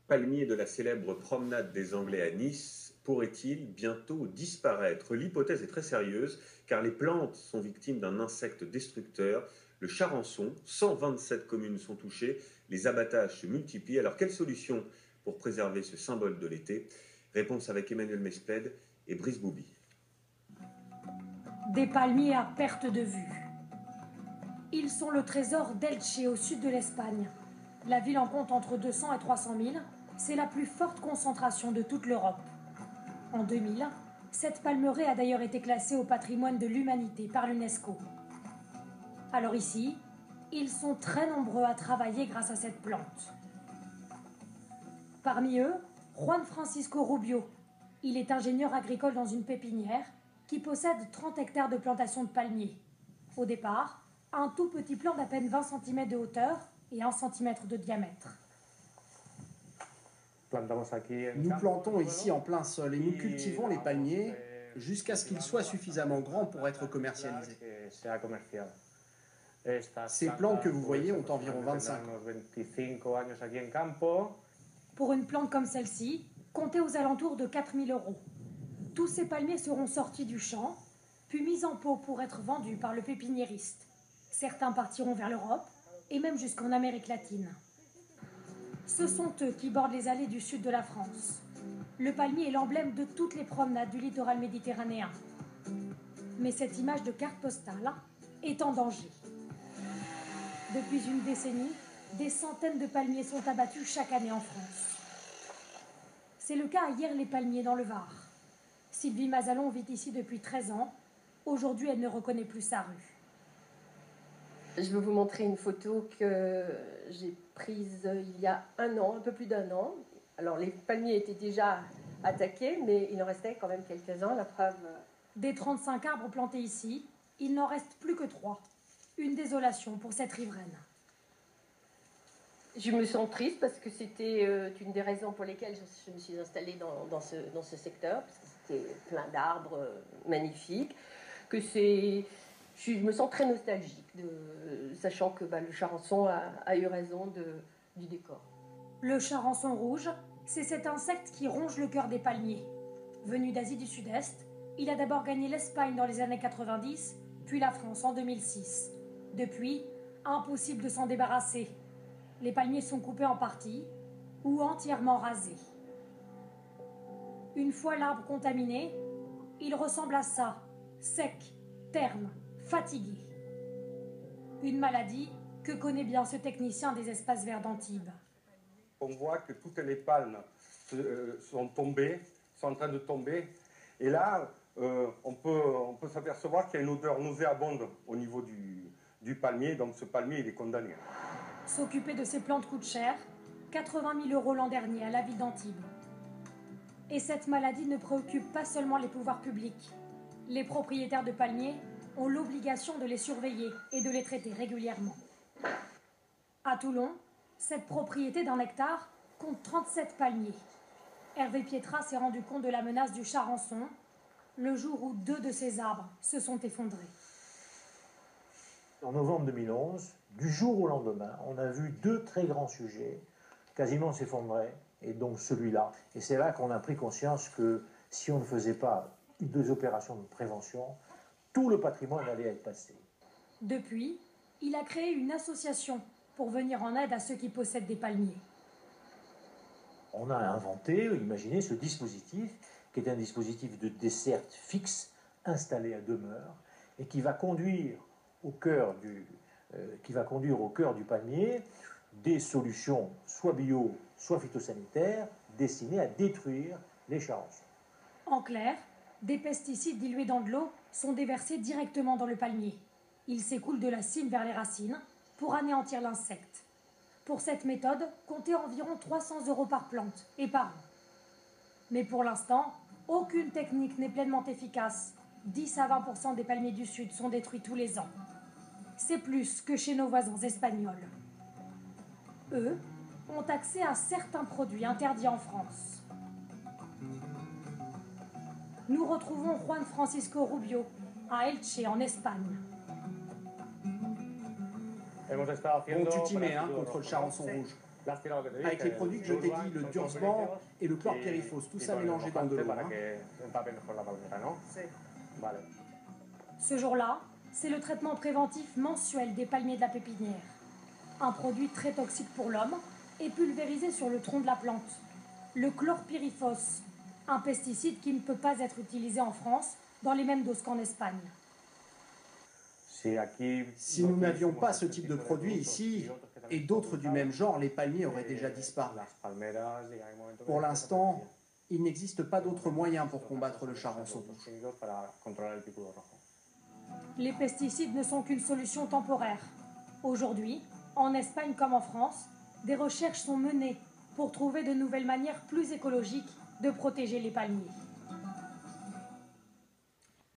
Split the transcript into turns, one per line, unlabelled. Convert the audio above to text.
palmier de la célèbre promenade des Anglais à Nice pourrait-il bientôt disparaître? L'hypothèse est très sérieuse car les plantes sont victimes d'un insecte destructeur, le charançon. 127 communes sont touchées, les abattages se multiplient. Alors quelle solution pour préserver ce symbole de l'été? Réponse avec Emmanuel Mesped et Brice Boubi.
Des palmiers à perte de vue. Ils sont le trésor d'Elche au sud de l'Espagne. La ville en compte entre 200 et 300 000. C'est la plus forte concentration de toute l'Europe. En 2000, cette palmeraie a d'ailleurs été classée au patrimoine de l'humanité par l'UNESCO. Alors ici, ils sont très nombreux à travailler grâce à cette plante. Parmi eux, Juan Francisco Rubio. Il est ingénieur agricole dans une pépinière qui possède 30 hectares de plantation de palmiers. Au départ, un tout petit plant d'à peine 20 cm de hauteur et 1 cm de diamètre.
Nous plantons ici en plein sol et nous cultivons les palmiers jusqu'à ce qu'ils soient suffisamment grands pour être commercialisés. Ces plantes que vous voyez ont environ 25 ans.
Pour une plante comme celle-ci, comptez aux alentours de 4 000 €. Tous ces palmiers seront sortis du champ, puis mis en pot pour être vendus par le pépiniériste. Certains partiront vers l'Europe et même jusqu'en Amérique latine. Ce sont eux qui bordent les allées du sud de la France. Le palmier est l'emblème de toutes les promenades du littoral méditerranéen. Mais cette image de carte postale est en danger. Depuis une décennie, des centaines de palmiers sont abattus chaque année en France. C'est le cas à Hyères-les-Palmiers dans le Var. Sylvie Mazalon vit ici depuis 13 ans. Aujourd'hui, elle ne reconnaît plus sa rue.
Je vais vous montrer une photo que j'ai prise il y a un an, un peu plus d'1 an. Alors les palmiers étaient déjà attaqués, mais il en restait quand même quelques-uns, la preuve.
Des 35 arbres plantés ici, il n'en reste plus que 3. Une désolation pour cette riveraine.
Je me sens triste parce que c'était une des raisons pour lesquelles je me suis installée dans ce secteur, parce que c'était plein d'arbres magnifiques, que je me sens très nostalgique, sachant que le charançon a eu raison du décor.
Le charançon rouge, c'est cet insecte qui ronge le cœur des palmiers. Venu d'Asie du Sud-Est, il a d'abord gagné l'Espagne dans les années 90, puis la France en 2006. Depuis, impossible de s'en débarrasser. Les palmiers sont coupés en parties ou entièrement rasés. Une fois l'arbre contaminé, il ressemble à ça, sec, terne, fatigué. Une maladie que connaît bien ce technicien des espaces verts d'Antibes.
On voit que toutes les palmes sont tombées, sont en train de tomber. Et là, on peut s'apercevoir qu'il y a une odeur nauséabonde au niveau du palmier. Donc ce palmier, il est condamné.
S'occuper de ces plantes coûte cher, 80 000 € l'an dernier à la ville d'Antibes. Et cette maladie ne préoccupe pas seulement les pouvoirs publics. Les propriétaires de palmiers ont l'obligation de les surveiller et de les traiter régulièrement. À Toulon, cette propriété d'1 hectare compte 37 palmiers. Hervé Pietras s'est rendu compte de la menace du charançon le jour où 2 de ces arbres se sont effondrés.
En novembre 2011, du jour au lendemain, on a vu 2 très grands sujets quasiment s'effondrer, et donc celui-là. Et c'est là qu'on a pris conscience que si on ne faisait pas des opérations de prévention, tout le patrimoine allait être passé.
Depuis, il a créé une association pour venir en aide à ceux qui possèdent des palmiers.
On a inventé, imaginé ce dispositif, qui est un dispositif de desserte fixe, installé à demeure, et qui va conduire au cœur du palmier des solutions soit bio, soit phytosanitaires, destinées à détruire les charançons.
En clair, des pesticides dilués dans de l'eau sont déversés directement dans le palmier. Ils s'écoulent de la cime vers les racines pour anéantir l'insecte. Pour cette méthode, comptez environ 300 € par plante et par an. Mais pour l'instant, aucune technique n'est pleinement efficace. 10 à 20% des palmiers du Sud sont détruits tous les ans. C'est plus que chez nos voisins espagnols. Eux ont accès à certains produits interdits en France. Nous retrouvons Juan Francisco Rubio à Elche, en Espagne.
On cultivait contre le charançon rouge. avec les produits que je t'ai dit, le Dursban et le chlorpyrifos, tout ça mélangé dans de l'eau.
Ce jour-là, c'est le traitement préventif mensuel des palmiers de la pépinière. Un produit très toxique pour l'homme est pulvérisé sur le tronc de la plante. Le chlorpyrifos, un pesticide qui ne peut pas être utilisé en France dans les mêmes doses qu'en Espagne.
Si nous n'avions pas ce type de produit ici, et d'autres du même genre, les palmiers auraient déjà disparu. Pour l'instant, il n'existe pas d'autre moyen pour combattre le charançon rouge.
Les pesticides ne sont qu'une solution temporaire. Aujourd'hui, en Espagne comme en France, des recherches sont menées pour trouver de nouvelles manières plus écologiques de protéger les palmiers.